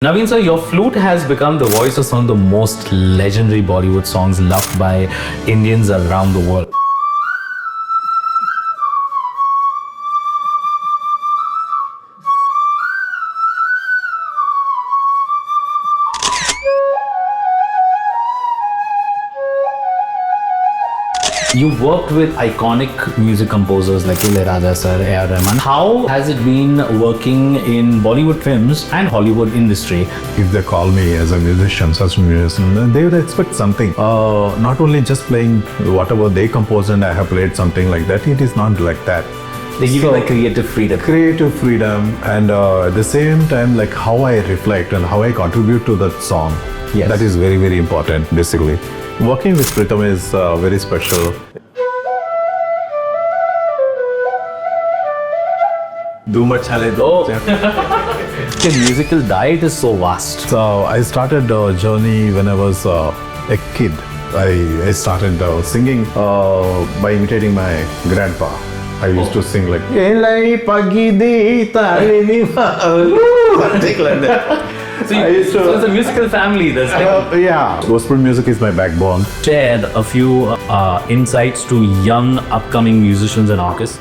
Naveen sir, your flute has become the voice of some of the most legendary Bollywood songs loved by Indians around the world. You've worked with iconic music composers like Ilaiyaraaja sir, A.R.RAHMAN. How has it been working in Bollywood films and Hollywood industry? If they call me as a musician, such a musician, then they would expect something. Not only just playing whatever they composed and I have played something like that. It is not like that. They give you like creative freedom. Creative freedom, and at the same time, like how I reflect and how I contribute to that song. Yes. That is very, very important, basically. Working with Pritam is very special. Dhoom Machale. Oh. The musical diet is so vast. So I started a journey when I was a kid. I started singing by imitating my grandpa. I used to sing like something like that. So it's a musical family. Yeah, gospel music is my backbone. Shared a few insights to young upcoming musicians and artists.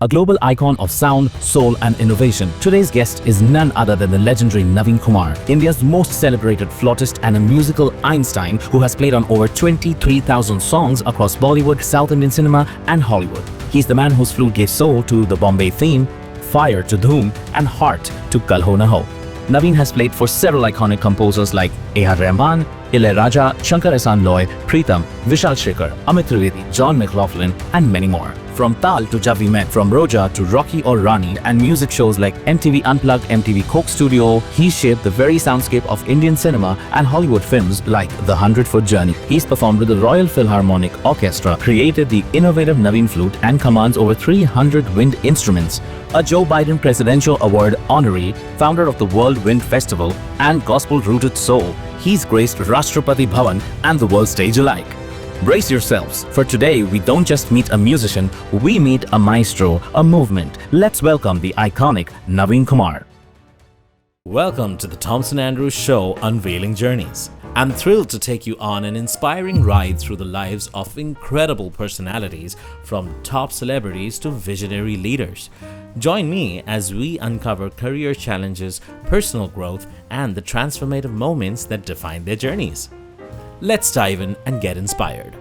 A global icon of sound, soul and innovation, today's guest is none other than the legendary Naveen Kumar, India's most celebrated flautist and a musical Einstein who has played on over 23,000 songs across Bollywood, South Indian cinema and Hollywood. He's the man whose flute gave soul to the Bombay Theme, fire to Dhoom and heart to Kal Ho Naa Ho. Naveen has played for several iconic composers like A.R.RAHMAN, Ilaiyaraaja, Shankar-Ehsaan-Loy, Pritam, Vishal Shekhar, Amit Trivedi, John McLaughlin and many more. From Tal to Jab We Met, from Roja to Rocky Aur Rani and music shows like MTV Unplugged, MTV Coke Studio, he shaped the very soundscape of Indian cinema and Hollywood films like The 100-Foot Journey. He's performed with the Royal Philharmonic Orchestra, created the innovative Naveen Flute and commands over 300 wind instruments. A Joe Biden Presidential Award honoree, founder of the World Wind Festival and gospel-rooted soul, he's graced Rashtrapati Bhavan and the world stage alike. Brace yourselves, for today we don't just meet a musician, we meet a maestro, a movement. Let's welcome the iconic Naveen Kumar. Welcome to the Thomson Andrews Show, Unveiling Journeys. I'm thrilled to take you on an inspiring ride through the lives of incredible personalities, from top celebrities to visionary leaders. Join me as we uncover career challenges, personal growth, and the transformative moments that define their journeys. Let's dive in and get inspired.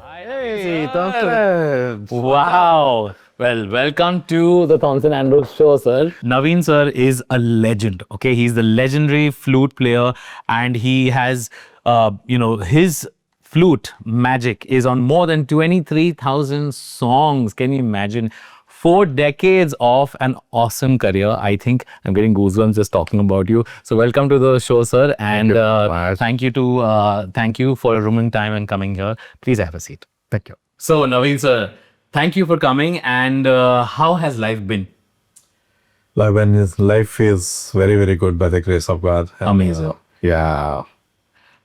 Hey, Thomson. Wow. Well, welcome to the Thomson Andrews Show, sir. Naveen sir is a legend. Okay, he's the legendary flute player, and he has, his flute magic is on more than 23,000 songs. Can you imagine? 4 decades of an awesome career. I think I'm getting goosebumps just talking about you. So welcome to the show, sir, and thank you for a rooming time and coming here. Please have a seat. Thank you. So Naveen sir, thank you for coming. And how has life been? Life is very, very good by the grace of God. And, Amazing. Yeah.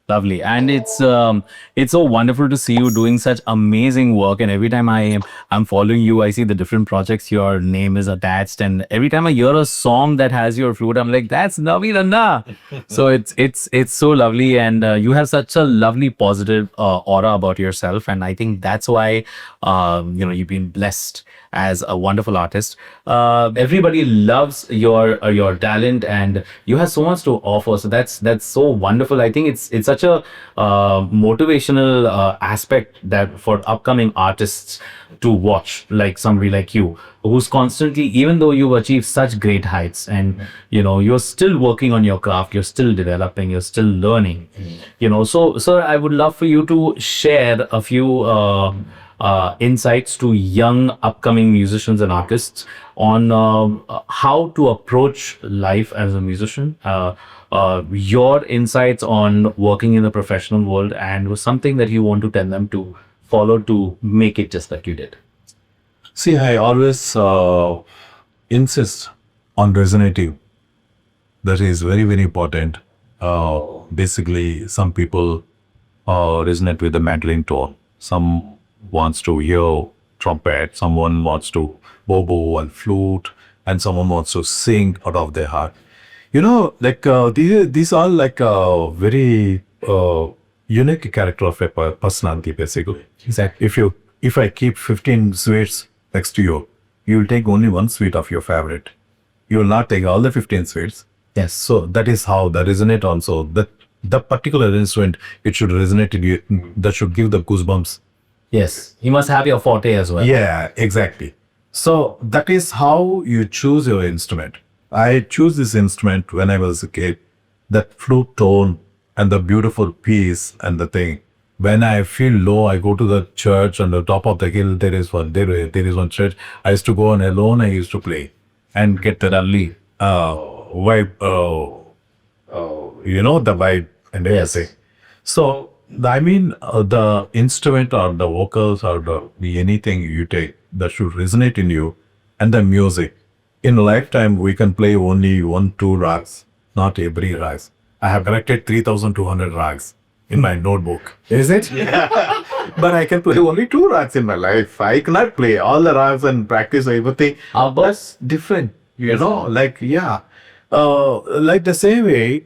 Lovely. And it's so wonderful to see you doing such amazing work. And every time I'm following you, I see the different projects your name is attached. And every time I hear a song that has your flute, I'm like, that's Naveen Anna. So it's so lovely. And you have such a lovely positive aura about yourself. And I think that's why you've been blessed as a wonderful artist. Everybody loves your talent, and you have so much to offer. So that's so wonderful. I think it's such a motivational aspect that for upcoming artists to watch, like somebody like you, who's constantly, even though you've achieved such great heights, and you're still working on your craft, you're still developing, you're still learning. So sir, I would love for you to share a few insights to young upcoming musicians and artists on how to approach life as a musician, your insights on working in the professional world, and was something that you want to tell them to follow to make it just like you did. See, I always insist on resonative. That is very, very important. Basically, some people resonate with the mandolin tone. Some wants to hear trumpet, someone wants to bow and flute, and someone wants to sing out of their heart. These are like a very unique character of a personality, basically. Exactly. If I keep 15 sweets next to you, you will take only one sweet of your favorite. You will not take all the 15 sweets. Yes. So that is how the resonate also. That the particular instrument, it should resonate in you. That should give the goosebumps. Yes. You must have your forte as well. Yeah, exactly. So that is how you choose your instrument. I choose this instrument when I was a kid. That flute tone and the beautiful piece and the thing. When I feel low, I go to the church on the top of the hill. There is one church. I used to go on alone. I used to play and get the lovely vibe. The vibe and everything. So the instrument or the vocals or the anything you take that should resonate in you, and the music. In a lifetime, we can play only 1-2 rags, not every rags. I have collected 3,200 rags in my notebook. Is it? Yeah. But I can play only 2 rags in my life. I cannot play all the rags and practice everything. That's different. Like the same way,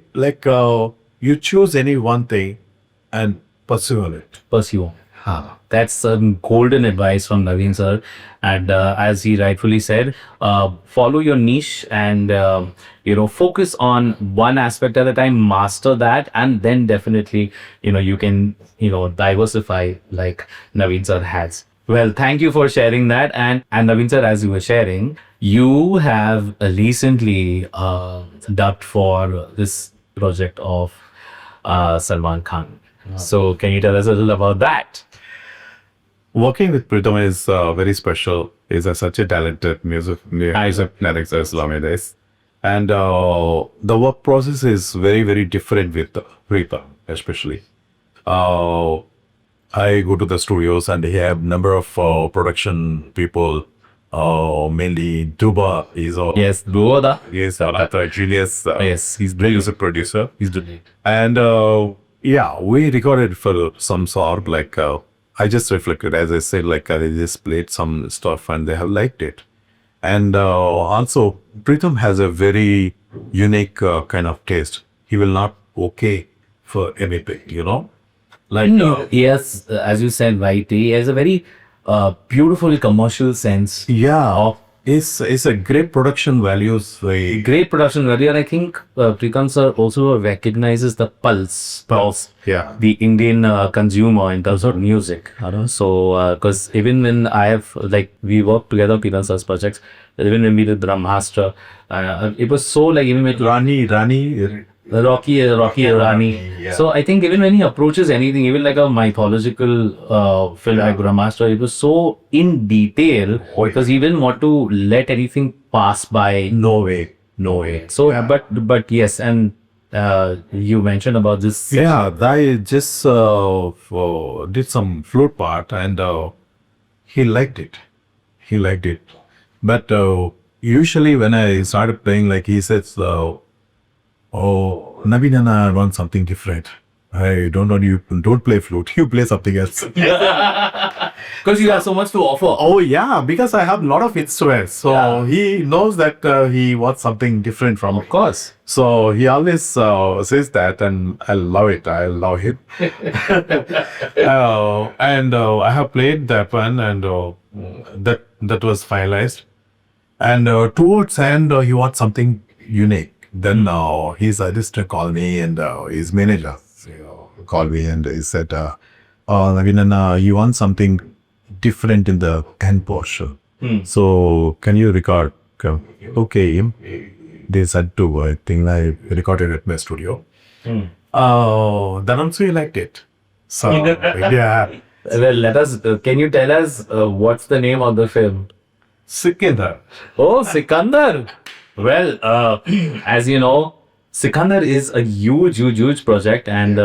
you choose any one thing and pursue on it. Pursue. That's some golden advice from Naveen Sir. And as he rightfully said, follow your niche and, focus on one aspect at a time, master that, and then definitely, you can, diversify like Naveen Sir has. Well, thank you for sharing that. And Naveen Sir, as you were sharing, you have recently dubbed for this project of Salman Khan. So can you tell us a little about that? Working with Pritam is very special. He's such a talented music director, Islamides. And the work process is very, very different with Pritam, especially. I go to the studios and they have number of production people, mainly Duba is Yes, Roja. Yes, another genius. Yes, he's a producer. He's doing it. And we recorded for some sort, I just reflected, as I said, I just played some stuff and they have liked it. And also, Pritam has a very unique kind of taste. He will not okay for anything, Yes, as you said, right, he has a very beautiful commercial sense. Yeah, it's a great production values. Great production value, and I think Pritam sir also recognizes the pulse of the Indian consumer in terms of music. So, because even when I have we worked together, Pritam sir's projects, even when we did Brahmastra, it was so even with Rocky Aur Rani. Yeah. So I think even when he approaches anything, even like a mythological film like Brahmastra, it was so in detail because he didn't want to let anything pass by. No way. So, but yes, and you mentioned about this. Yeah, I just did some flute part and he liked it. But usually when I started playing, he says, "Oh, Naveen and I want something different. I don't want you don't play flute. You play something else." Because you have so much to offer. Oh yeah, because I have a lot of instruments. So he knows that he wants something different from me. Of course. So he always says that, and I love it. I love him. And I have played that one, and that was finalized. And towards end, he wants something unique. Then his assistant called me, and his manager called me, and he said, Naveen, you want something different in the hand posture. So can you record? Okay. They said to, I think I recorded at my studio. Then also he liked it. So, yeah. Well, can you tell us what's the name of the film? Sikandar. Oh, Sikandar. Well, as you know, Sikandar is a huge project, and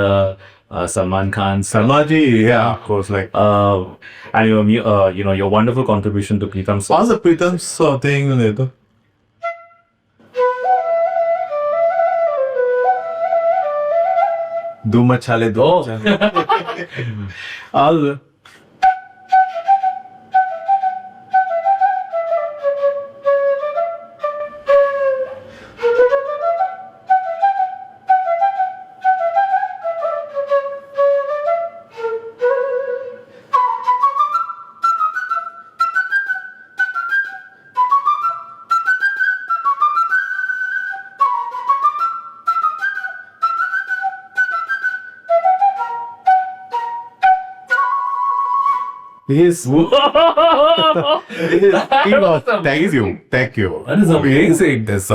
Salman Khan. Salmaji, yeah, of course, and your wonderful contribution to Pritam. What's the Pritam's thing later? Dhoom Machale, All He's Thank you. That is amazing. This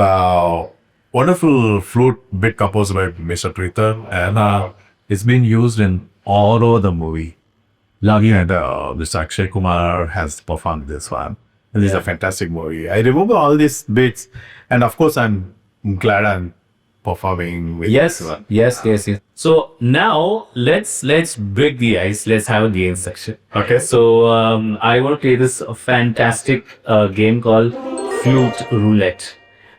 wonderful flute bit composed by Mr. Pritam, and it's been used in all over the movie. And Mr. Akshay Kumar has performed this one. And this is a fantastic movie. I remember all these bits, and of course, I'm glad I'm performing with this one. Yes. So now let's break the ice. Let's have a game section. Okay. So I want to play this fantastic game called Flute Roulette.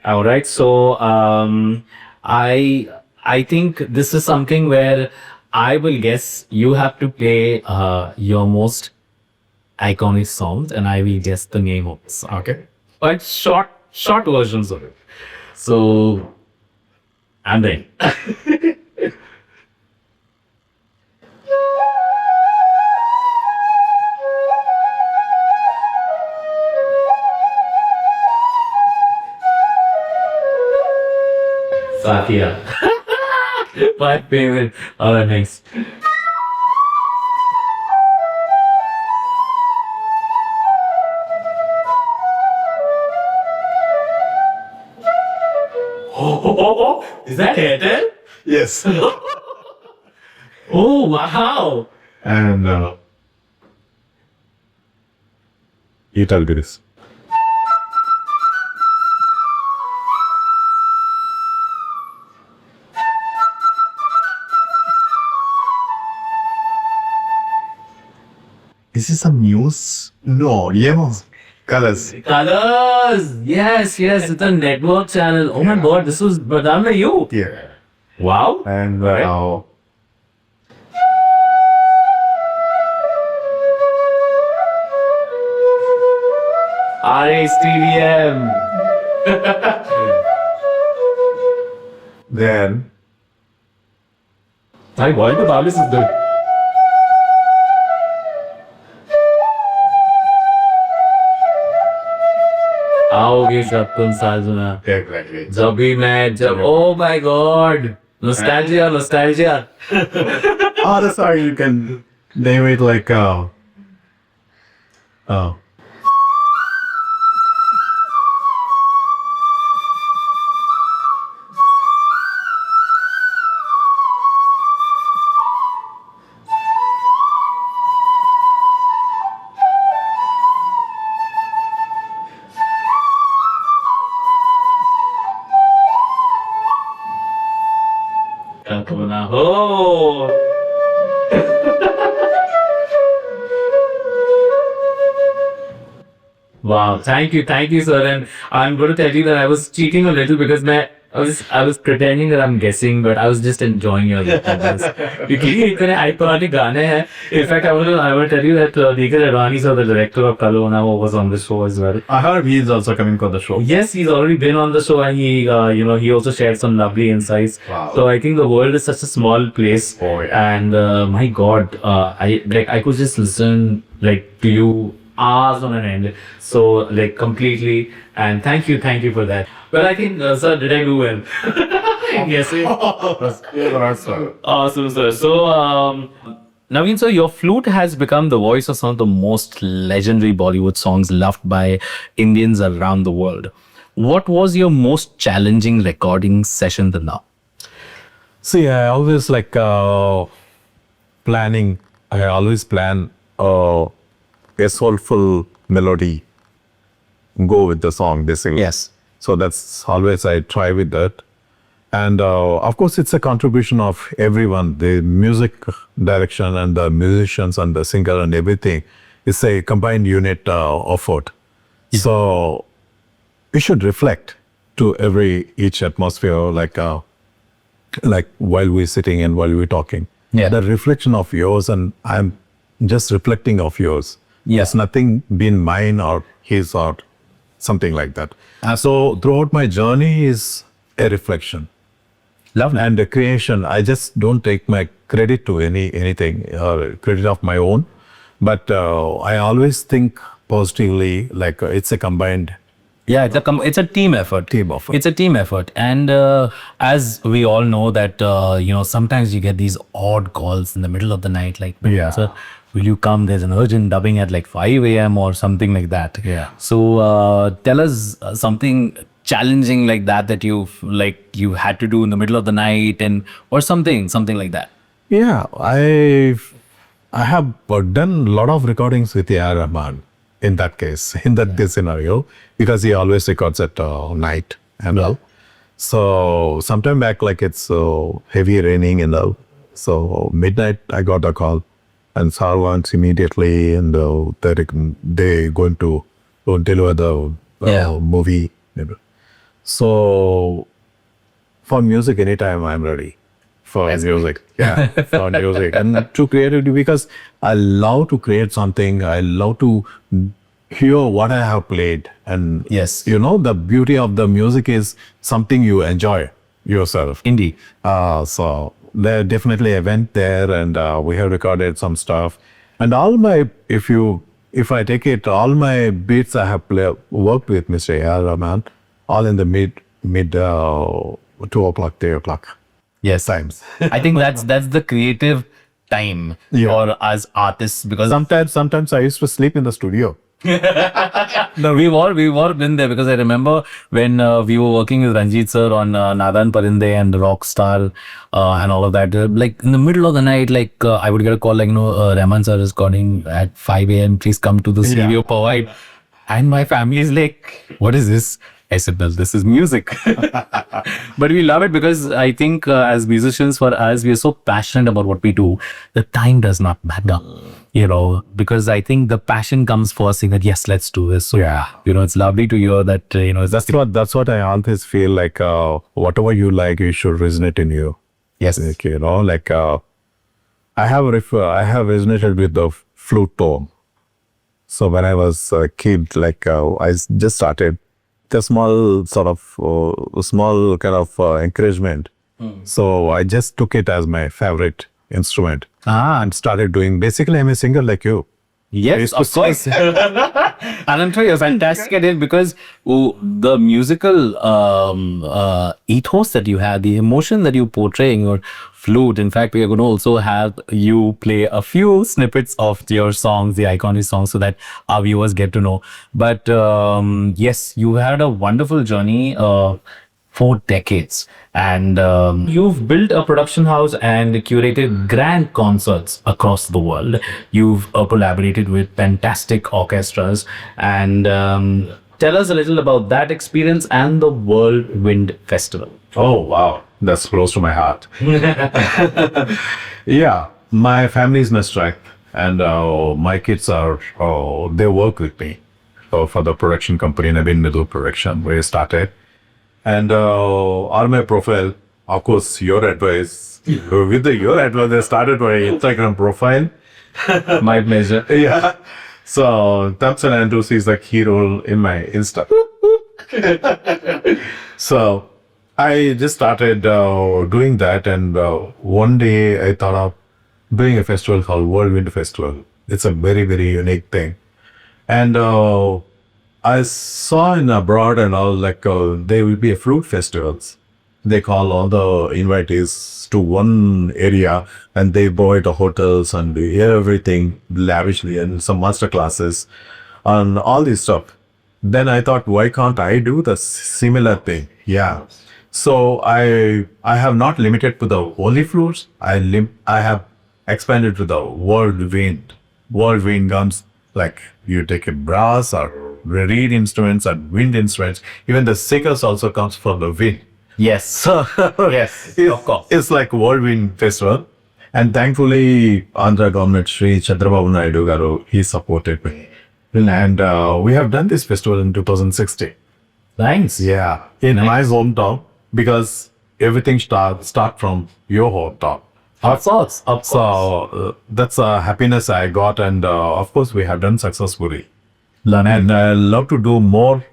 All right. So I think this is something where I will guess you have to play your most iconic songs, and I will guess the name of the song. Okay. But short versions of it. So I'm in. Satya. My favorite. All right, next. Oh, is that Airtel? Yes. Oh, wow. And you tell me this. Is this some news? No, yeah. Colors. Yes, it's a network channel. Oh my God, this was done by you. Yeah. Wow. And Right. RASTVM. then My God, the Bablis is good. आओगे जब तुम साथ सुना exactly. जब भी मैं जब oh my God, nostalgia. Oh, that's how you can name it like oh. Kal Ho Naa Ho. Wow, thank you, sir. And I'm going to tell you that I was cheating a little because I was pretending that I'm guessing, but I was just enjoying your performance. Because इतने iconic गाने हैं. In fact, I want to tell you that A.R.RAHMAN, sir, the director of Kal Ho Naa Ho, was on the show as well. I heard he is also coming for the show. Yes, he's already been on the show, and he also shared some lovely insights. Wow. So I think the world is such a small place, Oh, yeah. and my God, I could just listen to you hours on an end. So completely, and thank you for that. Well, I think, sir, did I do well? Yes. Awesome, sir. So, Naveen, sir, your flute has become the voice of some of the most legendary Bollywood songs loved by Indians around the world. What was your most challenging recording session till now? See, I always planning. I always plan a soulful melody. Go with the song they sing. Yes. So that's always I try with that. And of course, it's a contribution of everyone. The music direction and the musicians and the singer and everything. It's a combined unit effort. So we should reflect to each atmosphere, like while we're sitting and while we're talking. Yeah. The reflection of yours, and I'm just reflecting of yours. Yeah. It's nothing been mine or his or something like that. So throughout my journey is a reflection. Lovely. And the creation, I just don't take my credit to anything or credit of my own, but I always think positively, like it's a combined. Yeah, it's a team effort. Team effort. It's a team effort, and as we all know that sometimes you get these odd calls in the middle of the night, like Yeah. sir, will you come? There's an urgent dubbing at like 5 a.m. or something like that. Yeah. So tell us something challenging like that you had to do in the middle of the night and or something like that. Yeah, I have done a lot of recordings with A.R.RAHMAN in that case, in that this scenario, because he always records at night and all. So sometime back, like it's heavy raining and all. So midnight, I got a call, and Sir wants immediately, and they going to deliver the movie. You know. So for music, anytime I'm ready. For music, yeah, for music, and to creativity, because I love to create something. I love to hear what I have played, and Yes. the beauty of the music is something you enjoy yourself. Indeed. So there definitely I went there, and we have recorded some stuff, and all my if I take it, all my beats I have worked with Mr. A.R.RAHMAN, all in the mid 2 o'clock, 3 o'clock. Yes. Times. I think that's the creative time for us artists, because Sometimes I used to sleep in the studio. no, we've all been there, because I remember when we were working with Ranjit sir on Nadan Parinde and Rockstar and all of that. Like in the middle of the night, like I would get a call like, Rahman sir is calling at 5 a.m. Please come to the studio, provide. And my family is like, what is this? I said, well, this is music. But we love it, because I think as musicians, for us, we are so passionate about what we do. The time does not matter, because I think the passion comes first, saying that, yes, let's do this. So, it's lovely to hear that, That's what I always feel like, whatever you like, it should resonate in you. Yes. Like, I have resonated with the flute tone. So when I was a kid, like I just started the small kind of encouragement. So I just took it as my favorite instrument and started doing. Basically, I'm a singer like you. Yes, of course. And I'm sure you're fantastic at it, because the musical ethos that you have, the emotion that you portray in your flute. In fact, we are going to also have you play a few snippets of your songs, the iconic songs, so that our viewers get to know. But yes, you had a wonderful journey. 4 decades, and you've built a production house and curated grand concerts across the world. You've collaborated with fantastic orchestras, and tell us a little about that experience and the World Wind Festival. Oh, wow. That's close to my heart. Yeah, my family is my strength, and my kids they work with me for the production company, Naveen Production, where I started. And on my profile, of course, your advice. With your advice, I started my Instagram profile. My pleasure. Yeah. So Thomson Andrews is the hero in my Insta. So I just started doing that, and one day I thought of doing a festival called World Wind Festival. It's a very, very unique thing. And I saw in abroad and all, like there will be a fruit festivals. They call all the invitees to one area, and they provide the hotels and everything lavishly, and some master classes and all this stuff. Then I thought, why can't I do the similar thing? Yeah. So I have not limited to the only flutes. I have expanded to the world wind. World wind comes like you take a brass or reed instruments and wind instruments. Even the sickers also comes from the wind. Yes. So Yes, of course. it's like World Wind Festival. And thankfully, Andhra government, Sri Chandrababu Naidu Garu, he supported me. And we have done this festival in 2016. Thanks. Yeah, in my hometown, because everything start from your hometown. Of course. So that's a happiness I got, and of course we have done successfully. And I love to do more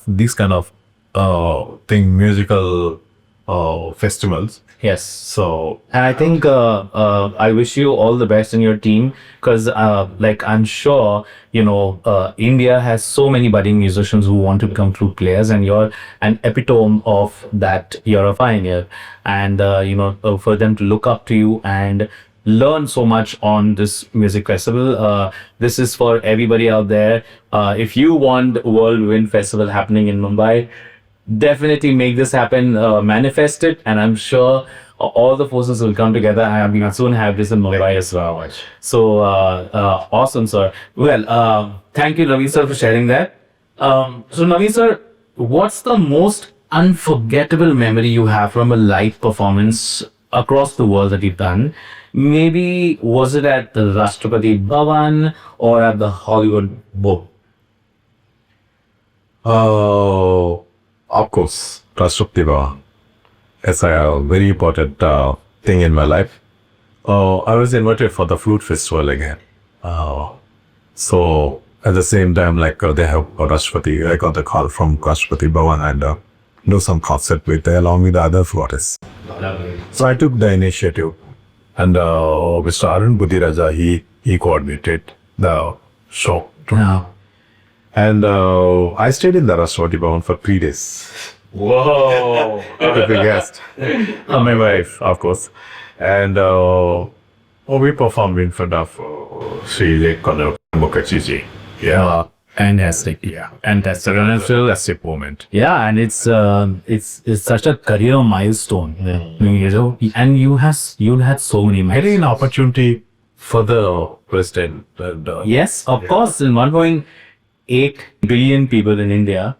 these kind of musical festivals. Yes. So And I think I wish you all the best in your team, because like I'm sure India has so many budding musicians who want to become flute players, and you're an epitome of that. You're a pioneer, and for them to look up to you and learn so much on this music festival. This is for everybody out there. If you want World Wind Festival happening in Mumbai, definitely make this happen, manifest it, and I'm sure all the forces will come together. I mean, soon have this in Mumbai as well. So awesome, sir. Well, thank you, Naveen sir, for sharing that. So Naveen sir, what's the most unforgettable memory you have from a live performance across the world that you've done? Maybe was it at the Rashtrapati Bhavan or at the Hollywood Bowl? Oh, of course, Rashtrapati. It's a very important thing in my life. I was invited for the flute festival again. So at the same time, like they have Rashtrapati, I got a call from Rashtrapati Bhavan and do some concert with along with the other flautists. So I took the initiative, and Mr. Ilaiyaraaja, he coordinated the show. No. And I stayed in the Rashtrapati Bhavan for 3 days. Whoa! With the guest, my wife, of course. And we performed in front of Sri Mukherjee. Yeah. Fantastic. Yeah. And that's a fantastic moment. Yeah, and it's such a career milestone. You know, and you had so many milestones. Getting an opportunity for the president. And, Yes, of course. In 1.8 billion people in India,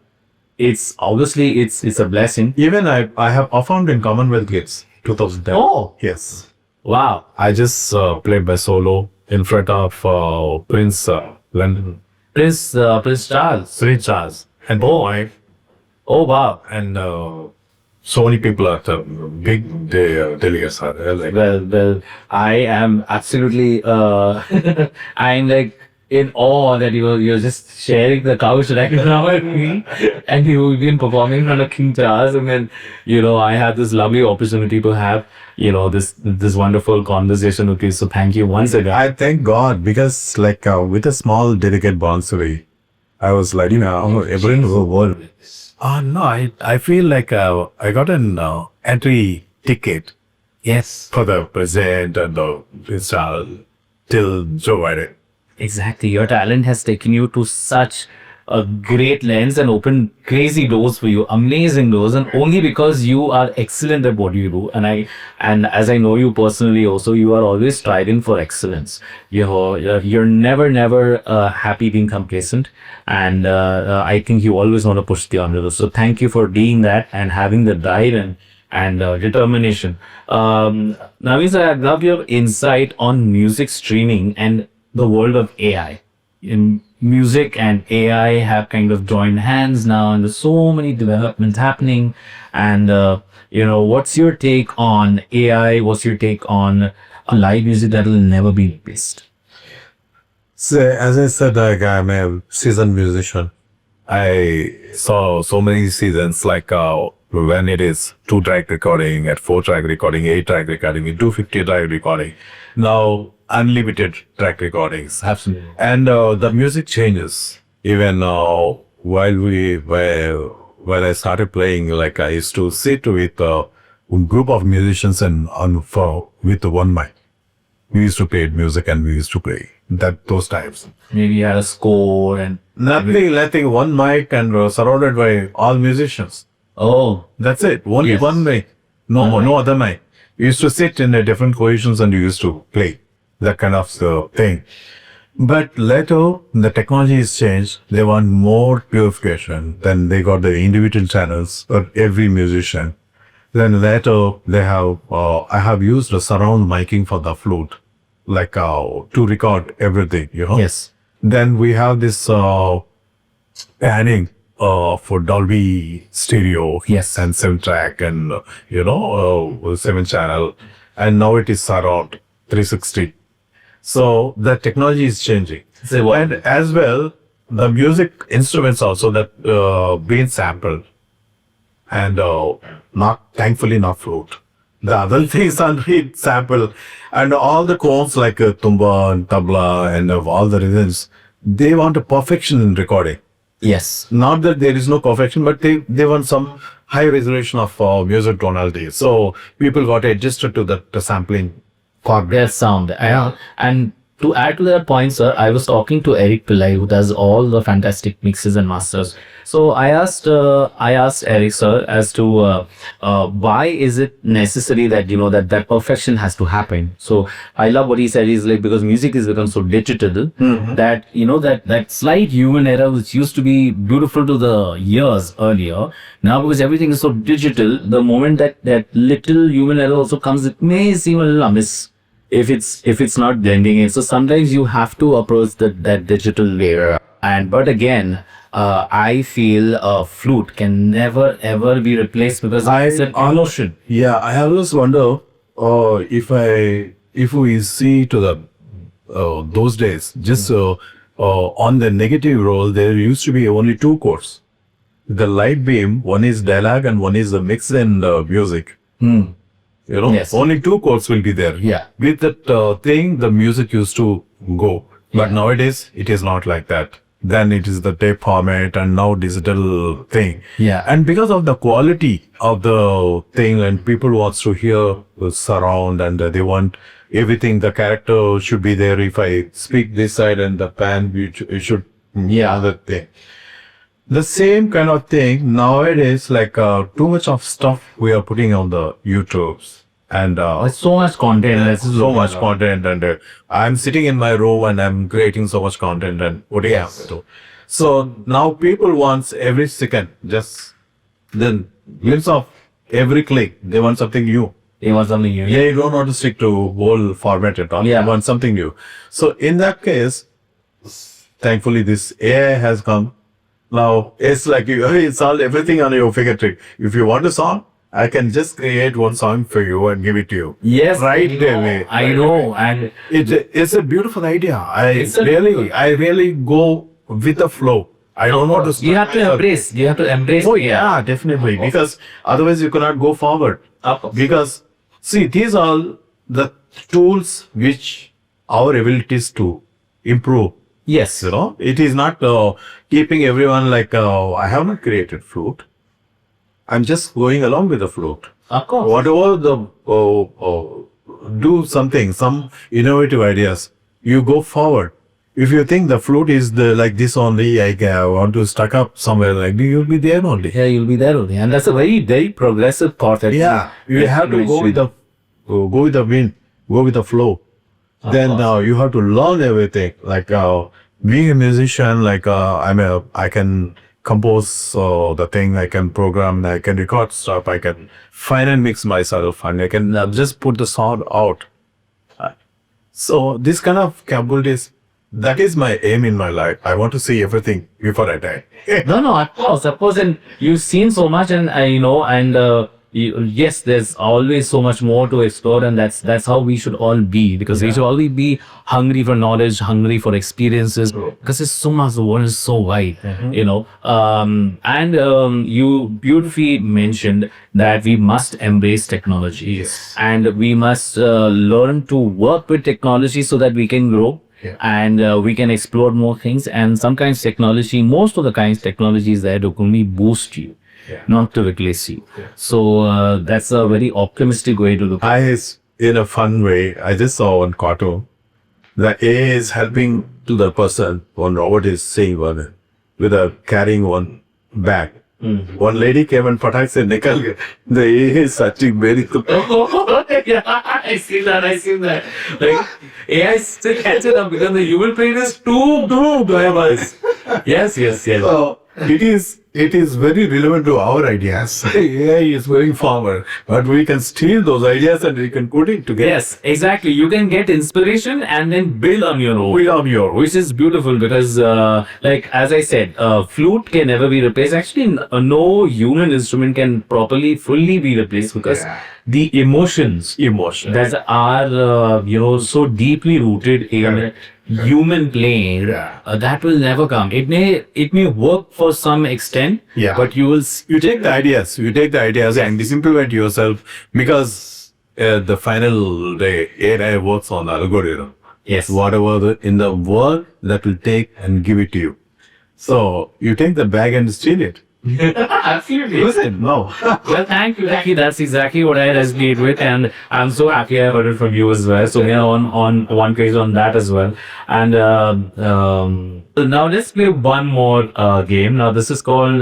it's obviously it's a blessing. even I have performed in Commonwealth Games 2010. Oh, Yes. wow. I just played my solo in front of Prince London. Prince Charles. Prince Charles. And Oh. my wife. Oh, wow. And so many people at the big delegates are there. Like, Well, I am absolutely I'm like in awe that you're just sharing the couch right now with me, and you've been performing in front of King Charles, and then I had this lovely opportunity to have this wonderful conversation with you. So thank you once again. I thank God because like with a small delicate bonsai, I was like, everyone in the world. No, I feel like I got an entry ticket Yes, for the president and the Prince Charles till Joe Biden. exactly. Your talent has taken you to such a great lens and opened crazy doors for you, amazing doors, and only because you are excellent at what you do. And as I know you personally, also you are always striving for excellence. You're never happy being complacent, and I think you always want to push the envelope. So thank you for being that and having the drive and determination. Naveen sir, I love your insight on music streaming and the world of AI. In music and AI have kind of joined hands now, and there's so many developments happening. And what's your take on AI? What's your take on live music that will never be replaced? So, as I said, like, I'm a seasoned musician. I saw so many seasons, like when it is 2-track recording, at 4-track recording, 8-track recording, 250-track recording. Now, unlimited track recordings. Absolutely. And the music changes. Even when I started playing, like I used to sit with a group of musicians and with one mic. We used to play music and we used to play those times. Maybe you had a score and Nothing, one mic and surrounded by all musicians. oh, That's it. Only Yes. one mic. No other mic. You used to sit in different positions and you used to play that kind of thing. But later, the technology is changed. They want more purification. Then they got the individual channels for every musician. Then later, they have, I have used the surround miking for the flute, like to record everything, yes. Then we have this panning for Dolby Stereo, Yes. and 7-track and 7-channel, and now it is surround 360. So the technology is changing, So what- and as well the music instruments also that being sampled, and thankfully not flute. The other things are being sampled, and all the chords like tumba and tabla and all the rhythms, they want a perfection in recording. Yes. Not that there is no perfection, but they want some high resolution of music tonality. So people got adjusted to the sampling their sound. And to add to that point, sir, I was talking to Eric Pillai, who does all the fantastic mixes and masters. So I asked Eric, sir, as to why is it necessary that that perfection has to happen. So I love what he said. He's like, because music has become so digital that that slight human error which used to be beautiful to the ears earlier, now because everything is so digital, the moment that little human error also comes, it may seem a little amiss if it's not blending in. So sometimes you have to approach that digital layer. And but again, I feel a flute can never ever be replaced because it's an emotion. Yeah, I always wonder if we see to the those days, just on the negative role, there used to be only two chords. The light beam, one is dialogue and one is the mix and music. Yes. Only two chords will be there. Yeah. With that thing, the music used to go. But nowadays, it is not like that. Then it is the tape format and now digital thing. Yeah. And because of the quality of the thing and people wants to hear the surround and they want everything, the character should be there. If I speak this side and the pan, it should other thing. The same kind of thing nowadays, like too much of stuff we are putting on the YouTubes and So much content. so much content, and I'm sitting in my room and I'm creating so much content and what do you have to? So now people wants every second just then glimpse of every click. They want something new. It was something new. Yeah, you don't want to stick to old format at all. Yeah. You want something new. So in that case, thankfully this AI has come. Now it's like it's all everything on your fingertip. If you want a song, I can just create one song for you and give it to you. Yes, right away. I know, and It's a beautiful idea. I a- really go with the flow. I don't want to. you have to embrace. You have to embrace. Oh yeah, definitely. Because otherwise you cannot go forward. Of course. Because see, these are the tools which our abilities to improve. Yes. It is not keeping everyone like I have not created flute. I'm just going along with the flute. Of course. Whatever the do something, some innovative ideas, you go forward. If you think the flute is like this only, I want to stuck up somewhere like this, you'll be there only. Yeah, you'll be there only, and that's a very, very progressive thought. That You have to go with the wind, go with the flow. Then you have to learn everything. Like being a musician, like I can compose the thing, I can program, I can record stuff, I can find and mix myself, and I can just put the sound out. So this kind of capabilities, that is my aim in my life. I want to see everything before I die. No, of course, and you've seen so much, and yes, there's always so much more to explore, and that's how we should all be, because we should always be hungry for knowledge, hungry for experiences, because it's so much. The world is so wide, you beautifully mentioned that we embrace technology, and we must learn to work with technology so that we can grow. Yeah. And we can explore more things, and sometimes most of the times technology is there to only boost you, not to replace you. So that's a very optimistic way to look at it. In a fun way, I just saw one cartoon. The AI is helping to the person when robot is saying one with carrying one bag. One lady came and Patak said, Nikal, the AI is searching very good. Yeah, I see that. Like, AI still catch it up because the human brain is too diverse. Yes. So it is very relevant to our ideas. AI is going forward, but we can steal those ideas and we can put it together. Yes, exactly. You can get inspiration and then build on your own. Which is beautiful because, like as I said, flute can never be replaced. Actually, no human instrument can fully be replaced because the emotions that are so deeply rooted in human playing, that will never come. It may work for some extent, but you take the ideas and implement yourself, because the final day AI works on the algorithm. Yes. Whatever in the world that will take and give it to you. So you take the bag and steal it. Absolutely. Listen, no. Well, thank you. Thank you. That's exactly what I resonate with, and I'm so happy I heard it from you as well. So we are on one page on that as well. And so now let's play one more game. Now this is called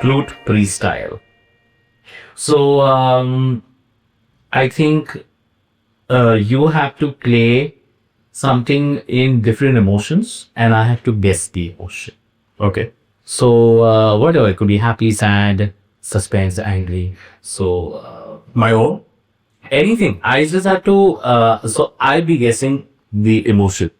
Flute Freestyle. So I think you have to play something in different emotions, and I have to guess the emotion. Okay. So whatever, it could be happy, sad, suspense, angry. So My own? anything. I just have to. So I'll be guessing the emotion.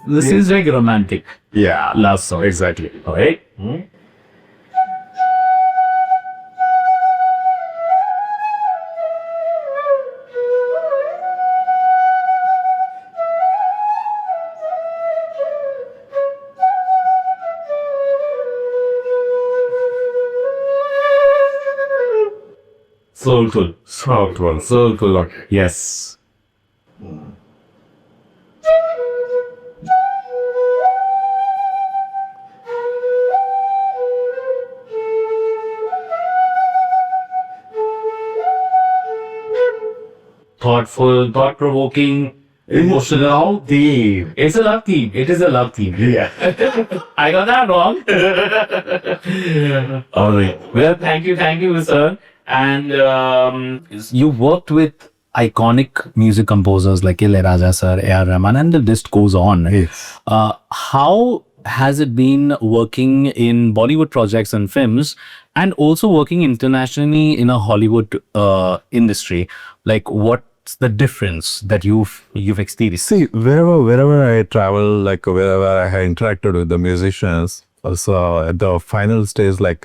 This is like romantic Yeah. love song. Exactly. Alright. Soulful. Soulful. Soulful. Yes. Thoughtful, thought-provoking, emotional. Theme. It's a love theme. It is a love theme. Yeah. I got that wrong. All right. Well, thank you, sir. And you worked with iconic music composers like Ilaiyaraaja, sir, A.R.RAHMAN, and the list goes on. Yes. How has it been working in Bollywood projects and films, and also working internationally in a Hollywood industry? Like, what's the difference that you've experienced? See, wherever I travel, like wherever I have interacted with the musicians, also at the final stage, like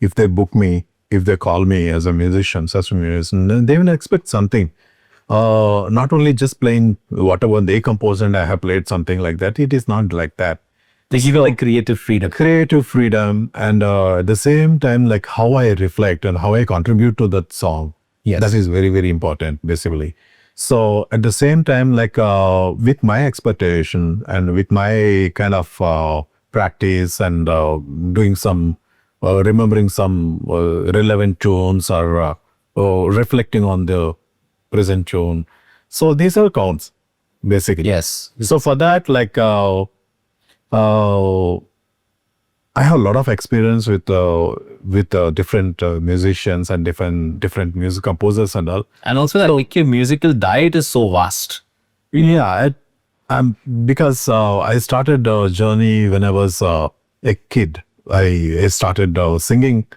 if they book me, if they call me as a musician, such a musician, then they will expect something. Not only just playing whatever they compose and I have played something like that. It is not like that. They give you like creative freedom. Creative freedom, and at the same time, like how I reflect and how I contribute to that song. Yes. That is very, very important, basically. So at the same time, like with my expectation and with my kind of practice and doing some, remembering some relevant tunes or reflecting on the present tune. So these are counts, basically. Yes. So for that, like I have a lot of experience with different musicians and different music composers and all. And also that like your musical diet is so vast. Yeah, because I started a journey when I was a kid. I started singing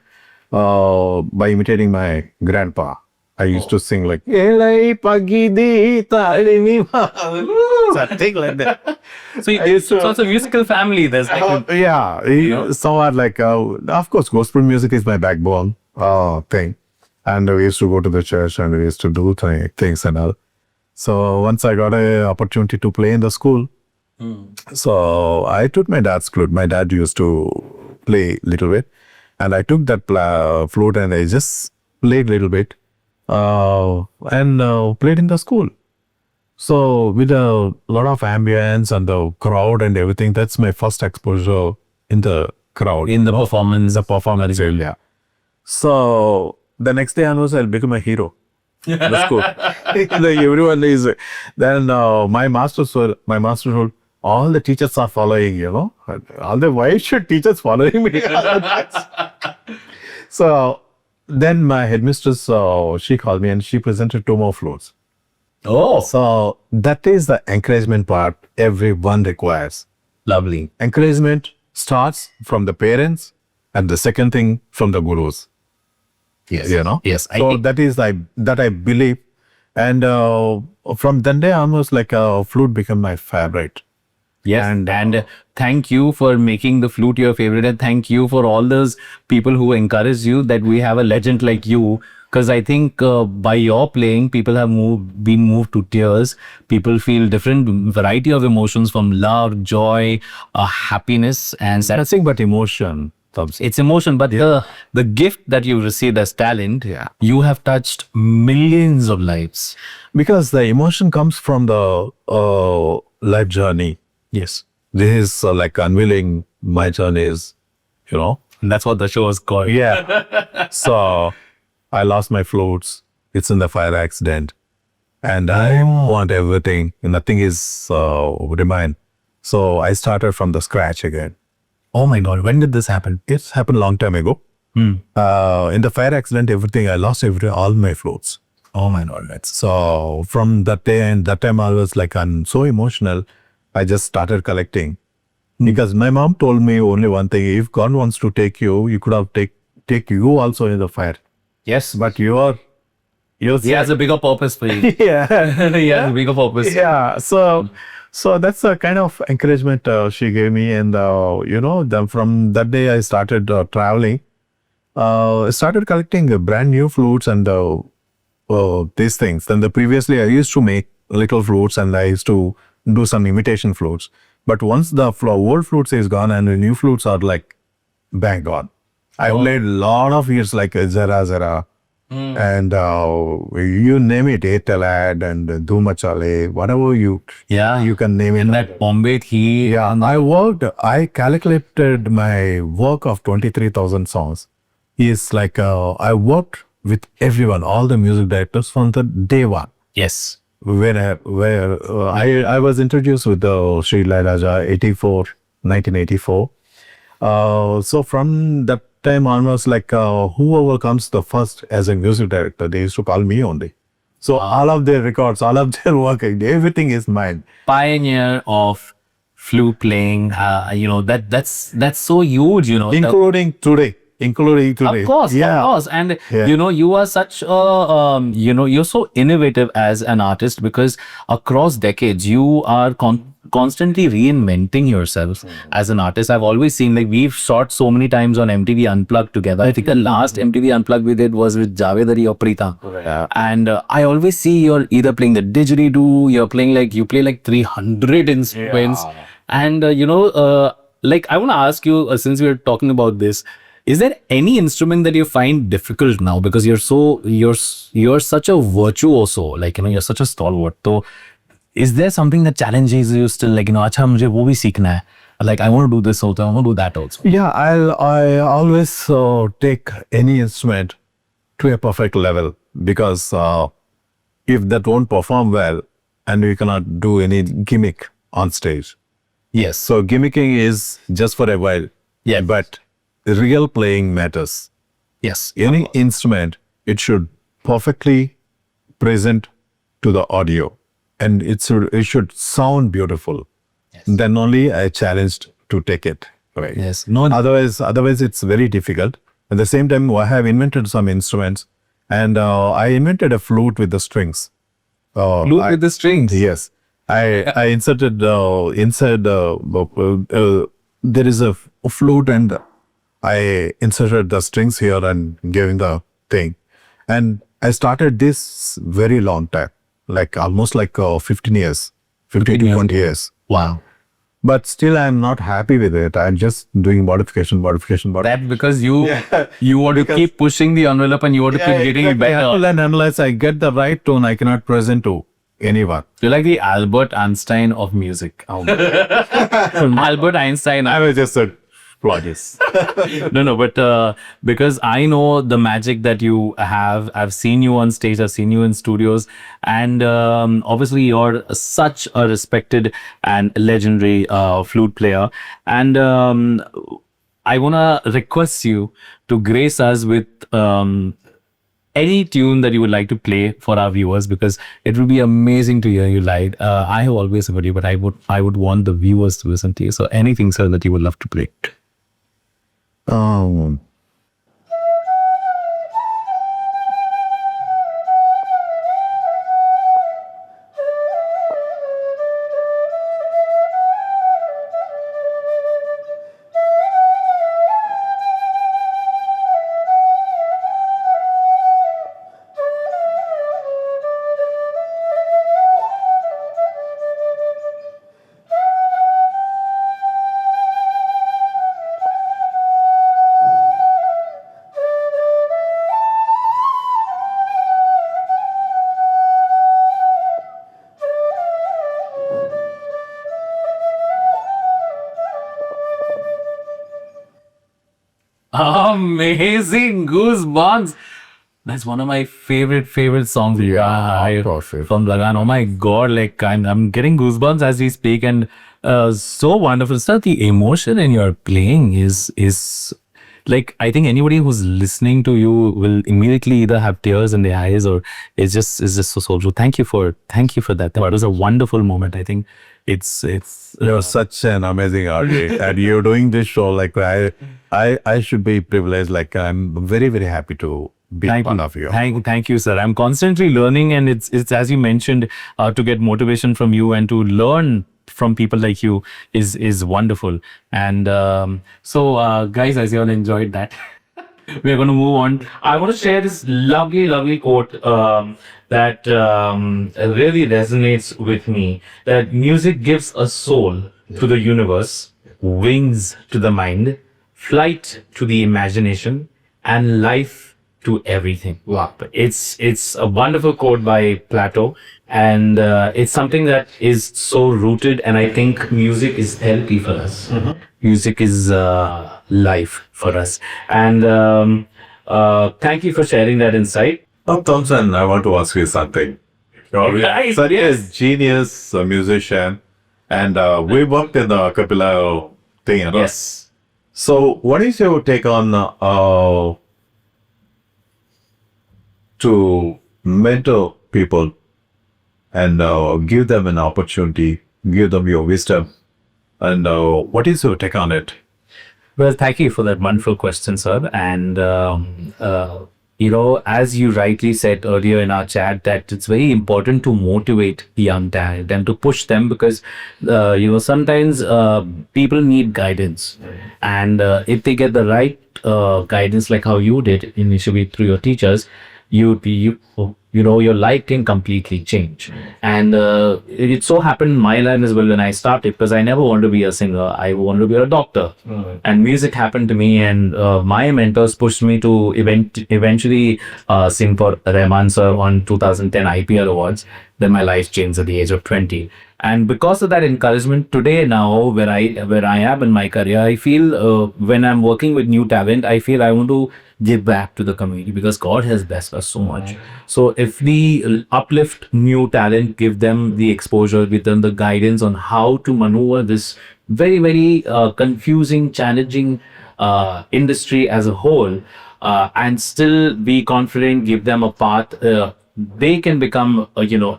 by imitating my grandpa. I used to sing like "Elai pagidi talimi ma," something like that. So it's also a musical family. There's like Yeah, somewhat like of course, gospel music is my backbone thing, and we used to go to the church and we used to do things and all. So once I got an opportunity to play in the school, so I took my dad's flute. My dad used to play a little bit, and I took that flute and I just played a little bit and played in the school. So with a lot of ambience and the crowd and everything, that's my first exposure in the crowd. in the performance. The performance, yeah. So the next day onwards, I'll become a hero. The school. Everyone is. Then my master told, all the teachers are following, why should teachers following me? So then my headmistress, she called me and she presented 2 more floors. Oh, So that is the encouragement part everyone requires. lovely. Encouragement starts from the parents, and the second thing from the gurus. Yes. Yes. So that is that I believe, and from that day almost like flute became my favorite. Yes, and thank you for making the flute your favorite, and thank you for all those people who encourage you that we have a legend like you. Because I think by your playing, people have been moved to tears. People feel different variety of emotions from love, joy, happiness, and Nothing but emotion. Thompson. it's emotion. But the gift that you received as talent, Yeah. you have touched millions of lives. Because the emotion comes from the life journey. Yes, This is like unveiling my journeys, you know. and that's what the show is called. Yeah. So I lost my flutes. It's in the fire accident. And I want everything. Nothing is remain. So I started from the scratch again. Oh my God, when did this happen? It's happened long time ago. In the fire accident, everything, I lost all my flutes. Oh my God, that's So from that day and that time I was like, I'm so emotional. I just started collecting because my mom told me only one thing: if God wants to take you, you could have take you also in the fire. yes, But you're he has a bigger purpose for you. yeah He has a bigger purpose. yeah. So that's a kind of encouragement she gave me, and then from that day I started traveling. I started collecting brand new flutes and these things. Then previously I used to make little flutes and I used to do some imitation flutes. But once the old flutes is gone and the new flutes are like bang on. I played a lot of years like Zara Zara and you name it, A.R.RAHMAN and Dhoom Machale, whatever you can name In it. that Bombay Theme. Yeah, and I calculated my work of 23,000 songs. Is like, I worked with everyone, all the music directors from the day one. Yes. I was introduced with the Sri Ilaiyaraaja 1984. So from that time onwards, like whoever comes the first as a music director, they used to call me only. So all of their records, all of their work, everything is mine. Pioneer of flute playing. That's so huge. Including today. Of course, Yeah. of course. And Yeah. you are such a, you're so innovative as an artist because across decades, you are constantly reinventing yourself as an artist. I've always seen, like, we've shot so many times on MTV Unplugged together. I think the last MTV Unplugged we did was with Javed or Pritam. Yeah. And I always see you're either playing the didgeridoo, you play like 300 instruments. And, like, I want to ask you, since we're talking about this, is there any instrument that you find difficult now because you're such a virtuoso, like, you're such a stalwart? So is there something that challenges you still, like, acha mujhe wo bhi seekhna hai, like I want to do this also, I want to do that also? Yeah, I always take any instrument to a perfect level because if that won't perform well and we cannot do any gimmick on stage. Yes. So gimmicking is just for a while. Yeah. But real playing matters. Yes. Any instrument, it should perfectly present to the audio and it should sound beautiful. Yes. Then only I challenged to take it. Right. Yes. No. Otherwise it's very difficult. At the same time, I have invented some instruments and I invented a flute with the strings. Flute with the strings. Yes. I inserted inside there is a flute and I inserted the strings here and giving the thing. And I started this very long time, like almost like 15 years, 15 to 20 years. Wow. But still I'm not happy with it. I'm just doing modification. That because you want to keep pushing the envelope and you want to keep getting it better. And unless I get the right tone, I cannot present to anyone. You're like the Albert Einstein of music. Albert Einstein. I was just a flautist. No, but because I know the magic that you have. I've seen you on stage, I've seen you in studios, and obviously you're such a respected and legendary flute player. And I want to request you to grace us with any tune that you would like to play for our viewers, because it would be amazing to hear you live. I have always heard you, but I would want the viewers to listen to you. So anything, sir, that you would love to play. Amazing goosebumps. That's one of my favorite songs. From Lagan. Oh my God, like I'm getting goosebumps as we speak, and so wonderful. Sir, the emotion in your playing is like, I think anybody who's listening to you will immediately either have tears in their eyes, or it's just so soulful. Thank you for that. That was a wonderful moment. I think it's You're such an amazing artist, and you're doing this show. Like I should be privileged. Like I'm very happy to be one of you. Thank you, sir. I'm constantly learning, and it's as you mentioned, to get motivation from you and to learn from people like you is wonderful. And so, guys, as you all enjoyed that, we're going to move on. I want to share this lovely quote that really resonates with me. That music gives a soul to the universe, wings to the mind, flight to the imagination, and life to everything. Wow. It's a wonderful quote by Plato, and it's something that is so rooted, and I think music is therapy for us. Music is life for us. And thank you for sharing that insight. Thompson, I want to ask you something. You're such a genius musician, and we worked in the Kapila thing. You know? Yes. So, what is your take on to mentor people and give them an opportunity, give them your wisdom, and what is your take on it? Well, thank you for that wonderful question, sir. And as you rightly said earlier in our chat, that it's very important to motivate the young talent and to push them, because sometimes people need guidance, and if they get the right guidance, like how you did initially through your teachers, your life can completely change. And it so happened in my life as well when I started, because I never wanted to be a singer. I wanted to be a doctor. And music happened to me, and my mentors pushed me to eventually sing for Rahman sir on 2010 IPL Awards. Then my life changed at the age of 20. And because of that encouragement, today now where I am in my career, I feel when I'm working with new talent, I feel I want to give back to the community, because God has blessed us so much. So if we uplift new talent, give them the exposure, give them the guidance on how to maneuver this very confusing, challenging industry as a whole, and still be confident, give them a path, they can become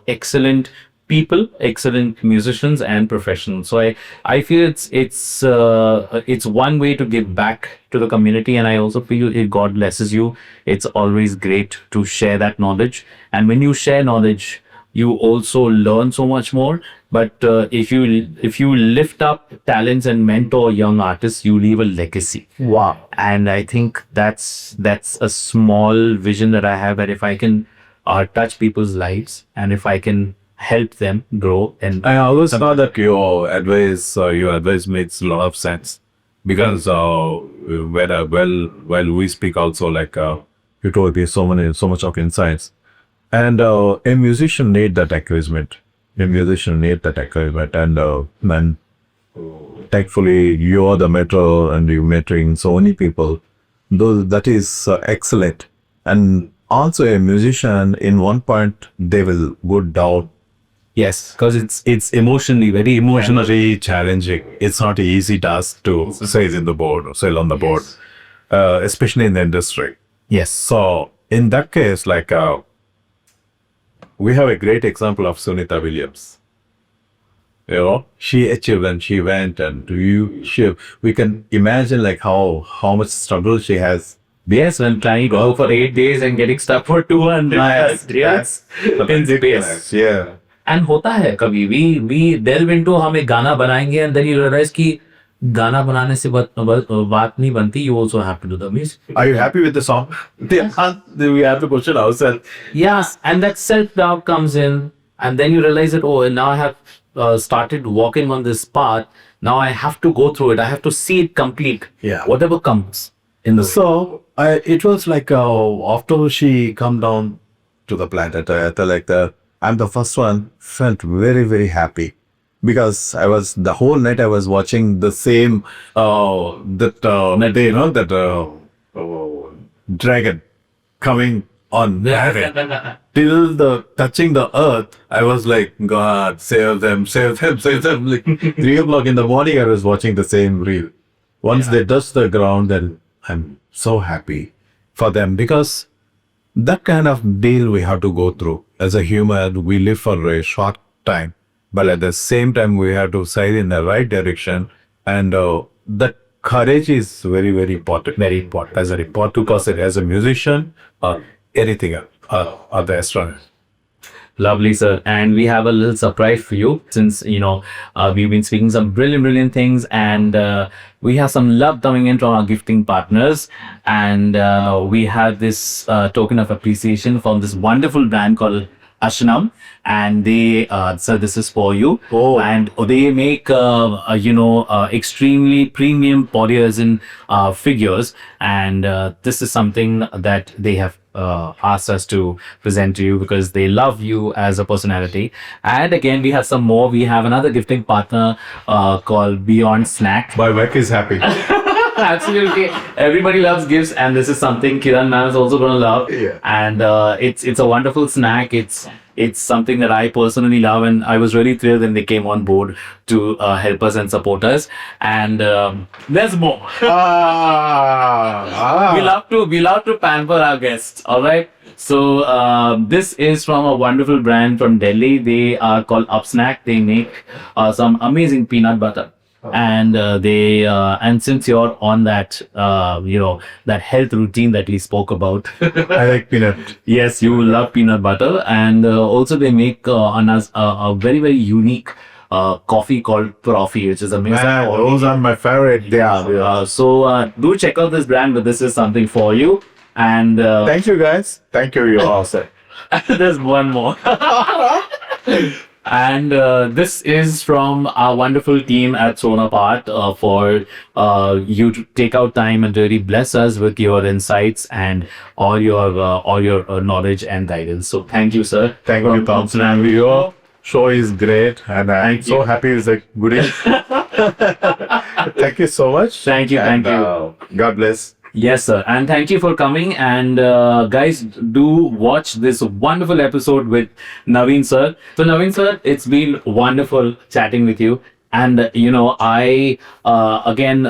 excellent people, excellent musicians and professionals. So I feel it's one way to give back to the community, and I also feel if God blesses you, it's always great to share that knowledge. And when you share knowledge, you also learn so much more. But if you lift up talents and mentor young artists, you leave a legacy. Wow. And I think that's a small vision that I have, that if I can touch people's lives, and if I can help them grow. And I always thought that your advice makes a lot of sense, because while we speak also, like you told me so much of insights, and a musician need that encouragement. And thankfully you are the mentor, and you're mentoring so many people. Though that is excellent. And also a musician, in one point they will go down. yes, because it's very emotionally Challenging. It's not an easy task to sail on the board, especially in the industry. Yes. So in that case, like we have a great example of Sunita Williams. She achieved, and she went, and we can imagine like how much struggle she has. Yes, and trying to go for 8 days and getting stuck for 200 miles. Yes. In space. Yeah. And होता है कभी we delve into हम एक गाना बनाएंगे, and then you realize कि गाना बनाने से बात नहीं बनती. You also have to do the music. Are you happy with the song? We have to question ourselves. Yes, and that self-doubt comes in, and then you realize that, oh, now I have started walking on this path. Now I have to go through it. I have to see it complete. Yeah. Whatever comes in the So it was like after she come down to the planet, I'm the first one, felt very happy, because the whole night I was watching the same dragon coming on that till the touching the earth. I was like, God, save them, save them, save them. Like 3 o'clock in the morning, I was watching the same reel. Once they touch the ground, then I'm so happy for them, because that kind of deal we have to go through. As a human, we live for a short time, but at the same time, we have to sail in the right direction. And that courage is very, very important. Very important. As a important person, as a musician, or anything else, or the astronaut. Lovely, sir. And we have a little surprise for you, since we've been speaking some brilliant things, and we have some love coming in from our gifting partners, and we have this token of appreciation from this wonderful brand called Ashram, and they so this is for you. Oh. And they make extremely premium polyresin figures, and this is something that they have asked us to present to you because they love you as a personality. And again, we have some more. We have another gifting partner called Beyond Snack. My wife is happy. Absolutely, everybody loves gifts, and this is something Kiran man is also gonna love. Yeah. And it's a wonderful snack. It's something that I personally love, and I was really thrilled when they came on board to help us and support us. And there's more. We love to pamper our guests. All right. So this is from a wonderful brand from Delhi. They are called Upsnack. They make some amazing peanut butter. And and since you're on that that health routine that we spoke about, I like peanut. yes, you will love peanut butter. And also they make a very, very unique coffee called Profi, which is amazing. Man, those are my favorite. They are. So do check out this brand, but this is something for you. And Thank you, guys. Thank you. You're awesome. there's one more. And this is from our wonderful team at Sonapart for you to take out time and really bless us with your insights and all your knowledge and guidance. So thank you, sir. Thank you, Thomson. And your show is great, and I'm so happy it's a goodie. Thank you so much. Thank you. And, Thank you. God bless. Yes, sir. And thank you for coming. And guys, do watch this wonderful episode with Naveen Sir. So Naveen Sir, it's been wonderful chatting with you. And I again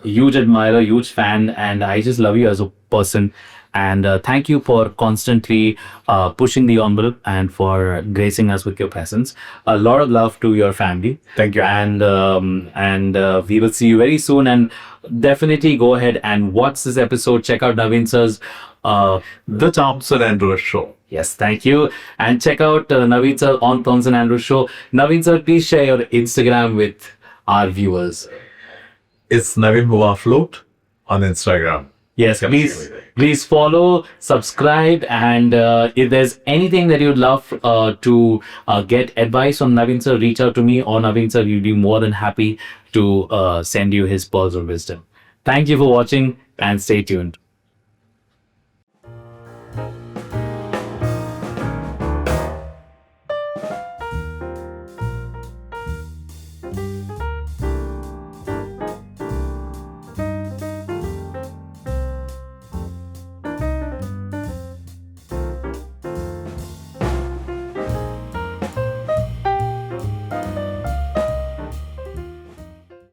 huge admirer, huge fan, and I just love you as a person. And thank you for constantly pushing the envelope and for gracing us with your presence. A lot of love to your family. Thank you. And we will see you very soon. And definitely go ahead and watch this episode. Check out Naveen Sir's The Thomson Andrews Show. Yes, thank you. And check out Naveen Sir on Thomson Andrews Show. Naveen Sir, please share your Instagram with our viewers. It's Naveen Kumar Flute on Instagram. Yes, please follow, subscribe, and if there's anything that you'd love to get advice from Naveen Sir, reach out to me or Naveen Sir. We'll be more than happy to send you his pearls of wisdom. Thank you for watching and stay tuned.